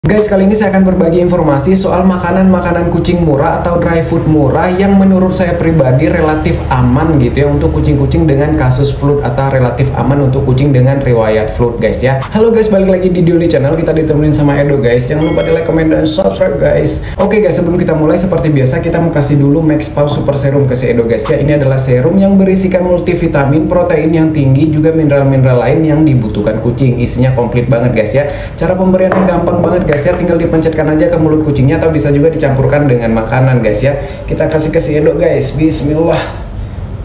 Guys, kali ini saya akan berbagi informasi soal makanan-makanan kucing murah atau dry food murah yang menurut saya pribadi relatif aman gitu ya untuk kucing-kucing dengan kasus flu atau relatif aman untuk kucing dengan riwayat flu guys ya. Halo guys, balik lagi di Dioli Channel, kita ditemenin sama Edo guys. Jangan lupa di like, comment, dan subscribe guys. Oke guys, sebelum kita mulai seperti biasa kita mau kasih dulu Maxpow Super Serum ke si Edo guys ya. Ini adalah serum yang berisikan multivitamin, protein yang tinggi, juga mineral-mineral lain yang dibutuhkan kucing. Isinya komplit banget guys ya. Cara pemberiannya gampang banget guys ya, tinggal dipencetkan aja ke mulut kucingnya atau bisa juga dicampurkan dengan makanan guys ya. Kita kasih ke si Edo guys, bismillah.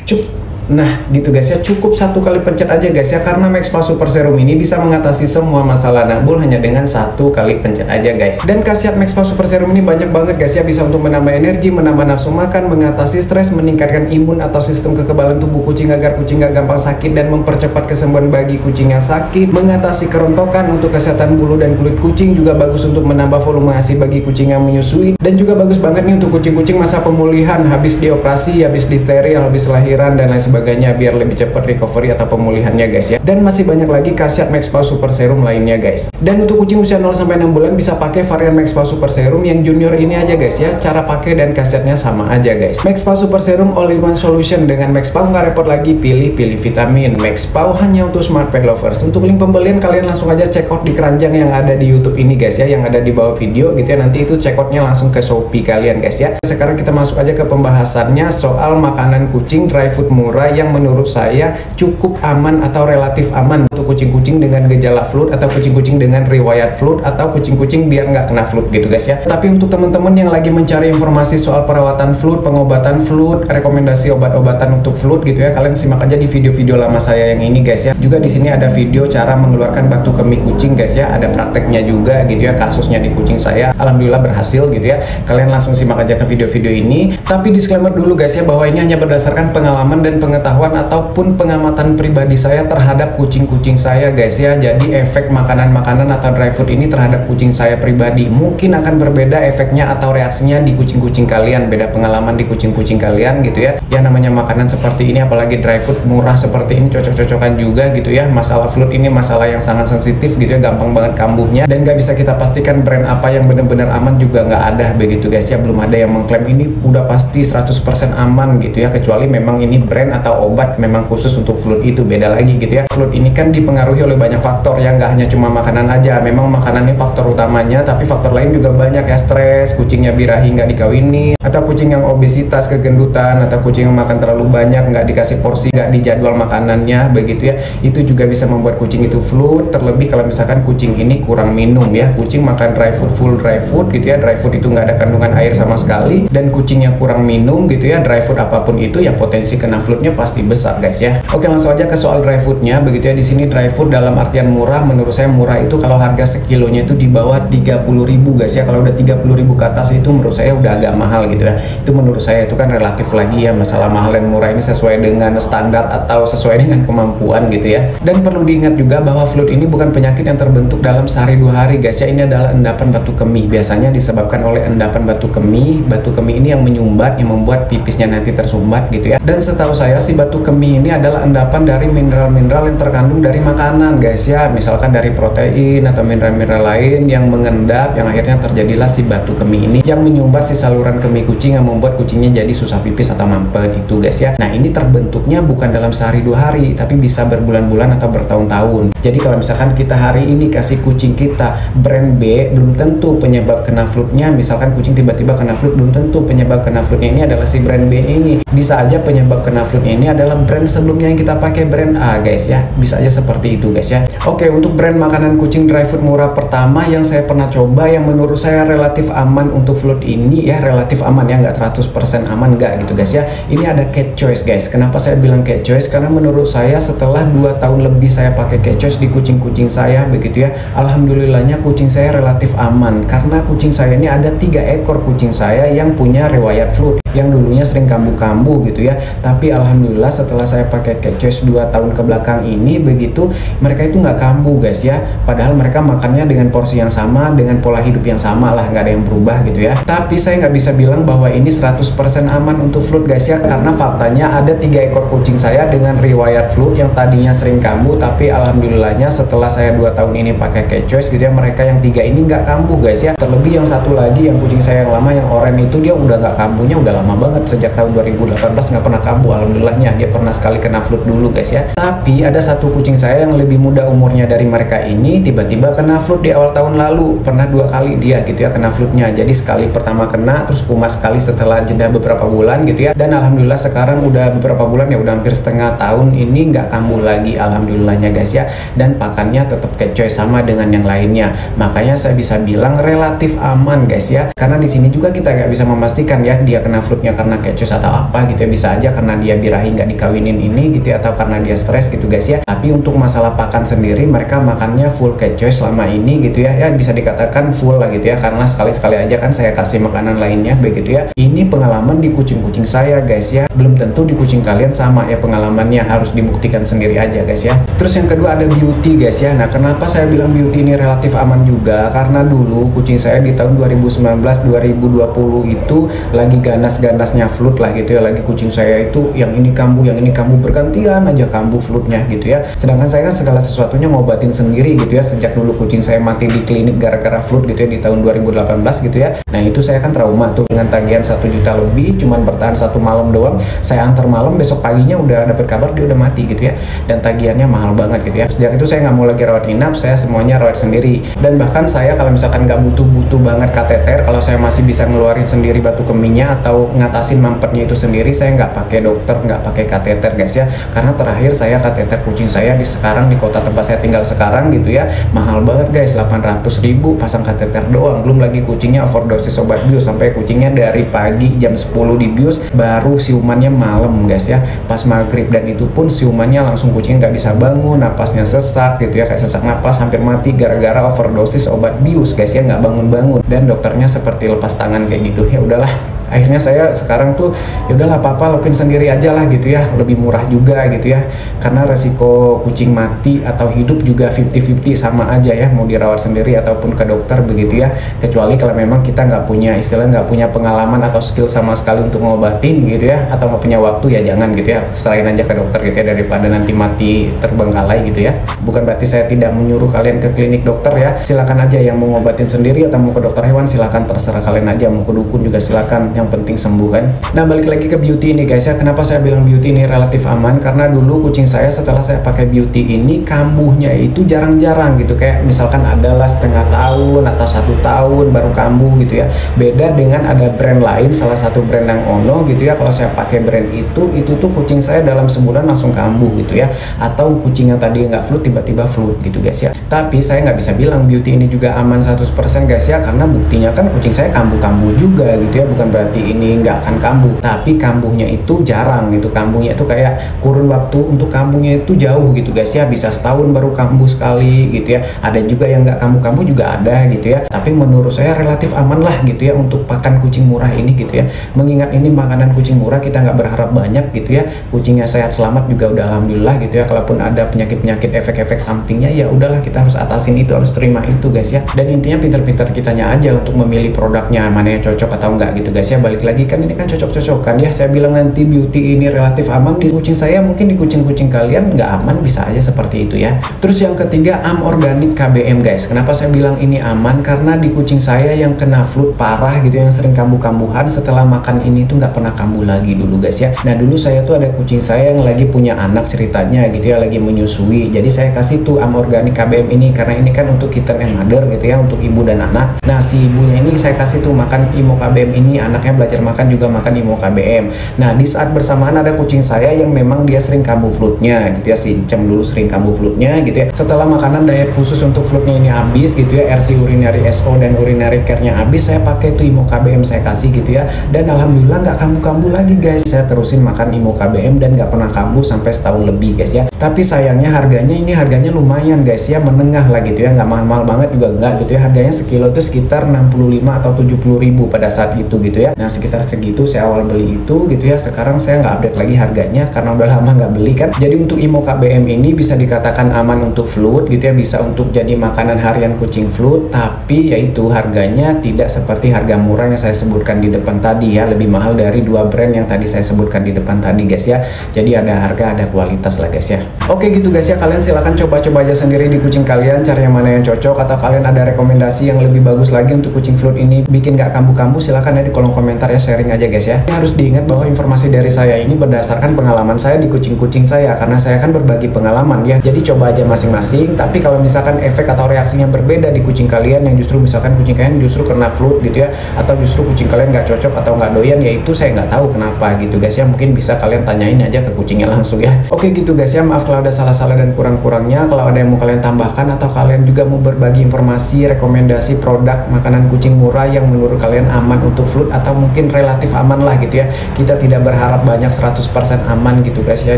Cuk. Nah gitu guys ya, cukup satu kali pencet aja guys ya, karena Maxpow Super Serum ini bisa mengatasi semua masalah nabul hanya dengan satu kali pencet aja guys. Dan khasiat Maxpow Super Serum ini banyak banget guys ya, bisa untuk menambah energi, menambah nafsu makan, mengatasi stres, meningkatkan imun atau sistem kekebalan tubuh kucing agar kucing gak gampang sakit, dan mempercepat kesembuhan bagi kucing yang sakit, mengatasi kerontokan untuk kesehatan bulu dan kulit kucing, juga bagus untuk menambah volume ASI bagi kucing yang menyusui, dan juga bagus banget nih untuk kucing-kucing masa pemulihan habis dioperasi, habis disteril, habis lahiran dan lain sebagainya, biar lebih cepat recovery atau pemulihannya guys ya. Dan masih banyak lagi khasiat Maxpow Super Serum lainnya guys. Dan untuk kucing usia 0 sampai 6 bulan bisa pakai varian Maxpow Super Serum yang junior ini aja guys ya. Cara pakai dan khasiatnya sama aja guys. Maxpow Super Serum all-in-one solution. Dengan Maxpow nggak repot lagi pilih vitamin. Maxpow hanya untuk smart pet lovers. Untuk link pembelian kalian langsung aja check out di keranjang yang ada di YouTube ini guys ya, yang ada di bawah video gitu ya. Nanti itu check outnya langsung ke Shopee kalian guys ya. Sekarang kita masuk aja ke pembahasannya soal makanan kucing dry food murah yang menurut saya cukup aman atau relatif aman untuk kucing-kucing dengan gejala flu atau kucing-kucing dengan riwayat flu atau kucing-kucing biar nggak kena flu gitu guys ya. Tapi untuk teman-teman yang lagi mencari informasi soal perawatan flu, pengobatan flu, rekomendasi obat-obatan untuk flu gitu ya, kalian simak aja di video-video lama saya yang ini guys ya. Juga di sini ada video cara mengeluarkan batu kemih kucing guys ya, ada prakteknya juga gitu ya, kasusnya di kucing saya alhamdulillah berhasil gitu ya. Kalian langsung simak aja ke video-video ini. Tapi disclaimer dulu guys ya, bahwa ini hanya berdasarkan pengalaman dan pengetahuan ataupun pengamatan pribadi saya terhadap kucing-kucing saya guys ya. Jadi efek makanan-makanan atau dry food ini terhadap kucing saya pribadi mungkin akan berbeda efeknya atau reaksinya di kucing-kucing kalian, beda pengalaman di kucing-kucing kalian gitu ya. Ya namanya makanan seperti ini apalagi dry food murah seperti ini cocok-cocokan juga gitu ya. Masalah flu ini masalah yang sangat sensitif gitu ya, gampang banget kambuhnya, dan gak bisa kita pastikan brand apa yang benar-benar aman juga nggak ada begitu guys ya. Belum ada yang mengklaim ini udah pasti 100% aman gitu ya, kecuali memang ini brand atau obat memang khusus untuk flu, itu beda lagi gitu ya. Flu ini kan dipengaruhi oleh banyak faktor ya, nggak hanya cuma makanan aja. Memang makanan ini faktor utamanya, tapi faktor lain juga banyak ya, stres, kucingnya birahi nggak dikawini, atau kucing yang obesitas, kegendutan, atau kucing yang makan terlalu banyak, nggak dikasih porsi, nggak dijadwal makanannya begitu ya. Itu juga bisa membuat kucing itu flu. Terlebih kalau misalkan kucing ini kurang minum ya, kucing makan dry food, full dry food gitu ya. Dry food itu nggak ada kandungan air sama sekali, dan kucingnya kurang minum gitu ya, dry food apapun itu ya potensi kena flu-nya pasti besar guys ya. Oke, langsung aja ke soal dry foodnya begitu ya. Di sini dry food dalam artian murah, menurut saya murah itu kalau harga sekilonya itu di bawah 30.000 guys ya. Kalau udah 30.000 ke atas itu menurut saya udah agak mahal gitu ya. Itu menurut saya itu kan relatif lagi ya, masalah mahal dan murah ini sesuai dengan standar atau sesuai dengan kemampuan gitu ya. Dan perlu diingat juga bahwa flu ini bukan penyakit yang terbentuk dalam sehari dua hari guys ya. Ini adalah endapan batu kemih, biasanya disebabkan oleh endapan batu kemih. Batu kemih ini yang menyumbat, yang membuat pipisnya nanti tersumbat gitu ya. Dan setahu saya si batu kemih ini adalah endapan dari mineral-mineral yang terkandung dari makanan guys ya, misalkan dari protein atau mineral-mineral lain yang mengendap, yang akhirnya terjadilah si batu kemih ini yang menyumbat si saluran kemih kucing, yang membuat kucingnya jadi susah pipis atau mampet itu guys ya. Nah ini terbentuknya bukan dalam sehari dua hari, tapi bisa berbulan-bulan atau bertahun-tahun. Jadi kalau misalkan kita hari ini kasih kucing kita brand B, belum tentu penyebab kena flu-nya, misalkan kucing tiba-tiba kena flu, belum tentu penyebab kena flu-nya ini adalah si brand B ini. Bisa aja penyebab kena flu-nya ini adalah brand sebelumnya yang kita pakai brand A guys ya, bisa aja seperti itu guys ya. Oke, untuk brand makanan kucing dry food murah pertama yang saya pernah coba yang menurut saya relatif aman untuk flu ini ya, relatif aman ya, nggak 100% aman nggak gitu guys ya. Ini ada Cat Choice guys. Kenapa saya bilang Cat Choice? Karena menurut saya setelah 2 tahun lebih saya pakai Cat Choice di kucing-kucing saya begitu ya, alhamdulillahnya kucing saya relatif aman, karena kucing saya ini ada 3 ekor kucing saya yang punya riwayat flu. yang dulunya sering kambuh-kambuh gitu ya. Tapi alhamdulillah setelah saya pakai Catch Choice 2 tahun ke belakang ini begitu, mereka itu nggak kambuh guys ya. Padahal mereka makannya dengan porsi yang sama, dengan pola hidup yang sama lah, nggak ada yang berubah gitu ya. Tapi saya nggak bisa bilang bahwa ini 100% aman untuk flu guys ya, karena faktanya ada 3 ekor kucing saya dengan riwayat flu yang tadinya sering kambuh, tapi alhamdulillahnya setelah saya 2 tahun ini pakai Catch Choice gitu ya, mereka yang 3 ini nggak kambuh guys ya. Terlebih yang satu lagi yang kucing saya yang lama, yang oranye itu, dia udah nggak kambuhnya udah lama banget, sejak tahun 2018 nggak pernah kambuh alhamdulillahnya. Dia pernah sekali kena flu dulu guys ya. Tapi ada satu kucing saya yang lebih muda umurnya dari mereka ini, tiba-tiba kena flu di awal tahun lalu. Pernah 2 kali dia gitu ya kena flu-nya. Jadi sekali pertama kena, terus kumat sekali setelah jeda beberapa bulan gitu ya. Dan alhamdulillah sekarang udah beberapa bulan ya, udah hampir setengah tahun ini nggak kambuh lagi alhamdulillahnya guys ya. Dan pakannya tetap Catch Choice sama dengan yang lainnya. Makanya saya bisa bilang relatif aman guys ya. Karena di sini juga kita nggak bisa memastikan ya dia kena flu-nya karena Catch Choice atau apa gitu ya. Bisa aja karena dia birahi nggak dikawinin ini gitu ya, atau karena dia stres gitu guys ya. Tapi untuk masalah pakan sendiri, mereka makannya full Catch Choice selama ini gitu ya. Ya bisa dikatakan full lah gitu ya, karena sekali-sekali aja kan saya kasih makanan lainnya begitu ya. Ini pengalaman di kucing-kucing saya guys ya. Belum tentu di kucing kalian sama ya pengalamannya, harus dibuktikan sendiri aja guys ya. Terus yang kedua ada Beauty guys ya. Nah kenapa saya bilang Beauty ini relatif aman juga, karena dulu kucing saya di tahun 2019-2020 itu lagi ganas-ganasnya flu lah gitu ya. Lagi kucing saya itu yang ini kambuh bergantian aja kambuh flu-nya gitu ya. Sedangkan saya kan segala sesuatunya ngobatin sendiri gitu ya. Sejak dulu kucing saya mati di klinik gara-gara flu gitu ya di tahun 2018 gitu ya. Nah itu saya kan trauma tuh dengan tagihan 1 juta lebih, cuman bertahan 1 malam doang. Saya antar malam, besok paginya udah dapet kabar dia udah mati gitu ya. Dan tagihannya mahal banget gitu ya. Sejak itu saya nggak mau lagi rawat inap, saya semuanya rawat sendiri. Dan bahkan saya kalau misalkan nggak butuh banget kateter, kalau saya masih bisa ngeluarin sendiri batu kemihnya atau ngatasin mampetnya itu sendiri, saya nggak pakai dokter, nggak pakai kateter guys ya. Karena terakhir saya kateter kucing saya sekarang di kota tempat saya tinggal sekarang gitu ya, mahal banget guys, 800.000 pasang kateter doang. Belum lagi kucingnya overdosis obat bius, sampai kucingnya dari pagi jam 10 dibius, baru siumannya malam guys ya, pas maghrib. Dan itu pun siumannya langsung kucingnya nggak bisa bangun, napasnya sesak gitu ya, kayak sesak napas, hampir mati gara-gara overdosis obat bius guys ya, nggak bangun-bangun. Dan dokternya seperti lepas tangan kayak gitu. Ya udahlah, akhirnya saya sekarang tuh ya udahlah apa-apa lakuin sendiri aja lah gitu ya, lebih murah juga gitu ya. Karena resiko kucing mati atau hidup juga 50-50 sama aja ya, mau dirawat sendiri ataupun ke dokter begitu ya. Kecuali kalau memang kita nggak punya nggak punya pengalaman atau skill sama sekali untuk ngobatin gitu ya, atau nggak punya waktu, ya jangan gitu ya, serahin aja ke dokter gitu ya, daripada nanti mati terbengkalai gitu ya. Bukan berarti saya tidak menyuruh kalian ke klinik dokter ya, silakan aja. Yang mau ngobatin sendiri atau mau ke dokter hewan silakan, terserah kalian aja. Mau ke dukun juga silakan, yang penting sembuh kan. Nah balik lagi ke Beauty ini guys ya, kenapa saya bilang Beauty ini relatif aman, karena dulu kucing saya setelah saya pakai Beauty ini kambuhnya itu jarang-jarang gitu. Kayak misalkan adalah setengah tahun atau 1 tahun baru kambuh gitu ya. Beda dengan ada brand lain, salah satu brand yang Ono gitu ya. Kalau saya pakai brand itu tuh kucing saya dalam sebulan langsung kambuh gitu ya. Atau kucing yang tadi nggak flu tiba-tiba flu gitu guys ya. Tapi saya nggak bisa bilang Beauty ini juga aman 100% guys ya, karena buktinya kan kucing saya kambuh-kambuh juga gitu ya. Bukan berarti ini nggak akan kambuh, tapi kambuhnya itu jarang gitu. Kambuhnya itu kayak kurun waktu untuk kambuhnya itu jauh gitu guys ya, bisa setahun baru kambuh sekali gitu ya. Ada juga yang nggak kambuh-kambuh juga ada gitu ya. Tapi menurut saya relatif aman lah gitu ya untuk pakan kucing murah ini gitu ya. Mengingat ini makanan kucing murah, kita nggak berharap banyak gitu ya. Kucingnya sehat selamat juga udah alhamdulillah gitu ya. Kalaupun ada penyakit-penyakit efek-efek sampingnya ya udahlah, kita harus atasin itu, harus terima itu guys ya. Dan intinya pinter-pinter kitanya aja untuk memilih produknya, mana yang cocok atau enggak gitu guys ya. Balik lagi kan ini kan cocok-cocokan ya. Saya bilang nanti Beauty ini relatif aman di kucing saya, mungkin di kucing-kucing kalian nggak aman, bisa aja seperti itu ya. Terus yang ketiga Am Organik KBM guys. Kenapa saya bilang ini aman? Karena di kucing saya yang kena flu parah gitu, yang sering kambuh-kambuhan, setelah makan ini tuh nggak pernah kambuh lagi dulu guys ya. Nah dulu saya tuh ada kucing saya yang lagi punya anak ceritanya gitu ya, lagi menyusui. Jadi saya kasih tuh Am Organik KBM ini, karena ini kan untuk kitten and mother gitu ya, untuk ibu dan anak. Nah si ibunya ini saya kasih tuh makan Imo KBM ini, anaknya belajar makan juga makan Imo KBM. Nah di saat bersamaan ada kucing saya yang memang dia sering kambuh flu-nya gitu ya, si Incem dulu sering kambuh flu-nya gitu ya. Setelah makanan diet khusus untuk flu-nya ini habis gitu ya, RC urinary SO dan urinary care-nya habis, saya pakai tuh Imo KBM saya kasih gitu ya. Dan alhamdulillah nggak kambuh-kambuh lagi guys. Saya terusin makan Imo KBM dan nggak pernah kambuh sampai setahun lebih guys ya. Tapi sayangnya harganya lumayan guys ya, menengah lah gitu ya, nggak mahal-mahal banget juga enggak gitu ya. Harganya sekilo itu sekitar 65 atau 70.000 pada saat itu gitu ya. ya. Nah sekitar segitu saya awal beli itu gitu ya. Sekarang saya nggak update lagi harganya karena udah lama nggak beli kan. Jadi untuk Imo KBM ini bisa dikatakan aman untuk fluid gitu ya, bisa untuk jadi makanan harian kucing fluid, tapi yaitu harganya tidak seperti harga murah yang saya sebutkan di depan tadi ya, lebih mahal dari dua brand yang tadi saya sebutkan di depan tadi guys ya. Jadi ada harga ada kualitas lah guys ya. Oke gitu guys ya, kalian silahkan coba-coba aja sendiri di kucing kalian, cari yang mana yang cocok, atau kalian ada rekomendasi yang lebih bagus lagi untuk kucing fluid ini bikin gak kambuh-kambuh, silahkan ya di kolom komentar ya, sharing aja guys ya. Ini harus diingat bahwa informasi dari saya ini berdasarkan pengalaman saya di kucing-kucing saya, karena saya kan berbagi pengalaman ya. Jadi coba aja masing-masing, tapi kalau misalkan efek atau reaksinya berbeda di kucing kalian, yang justru misalkan kucing kalian justru kena fluid gitu ya, atau justru kucing kalian gak cocok atau gak doyan, ya itu saya nggak tahu kenapa gitu guys ya. Mungkin bisa kalian tanyain aja ke kucingnya langsung ya. Oke gitu guys ya, maaf kalau ada salah-salah dan kurang-kurangnya. Kalau ada yang mau kalian tambahkan atau kalian juga mau berbagi informasi, rekomendasi produk makanan kucing murah yang menurut kalian aman untuk fluid atau mungkin relatif aman lah gitu ya. Kita tidak berharap banyak 100% aman gitu guys ya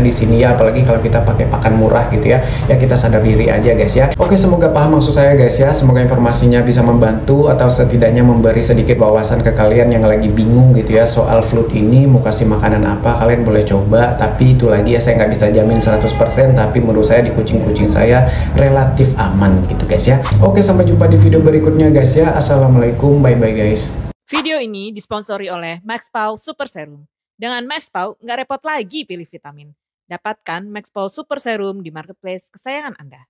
di sini ya, apalagi kalau kita pakai pakan murah gitu ya. Ya kita sadar diri aja guys ya. Oke, semoga paham maksud saya guys ya. Semoga informasinya bisa membantu atau setidaknya memberi sedikit wawasan ke kalian yang lagi bingung gitu ya soal fluid ini mau kasih makanan apa. Kalian boleh coba, tapi itu lagi ya, saya nggak bisa jamin 100%, tapi menurut saya di kucing-kucing saya relatif aman gitu guys ya. Oke, sampai jumpa di video berikutnya guys ya. Assalamualaikum, bye bye guys. Video ini disponsori oleh MaxPaw Super Serum. Dengan MaxPaw, nggak repot lagi pilih vitamin. Dapatkan MaxPaw Super Serum di marketplace kesayangan Anda.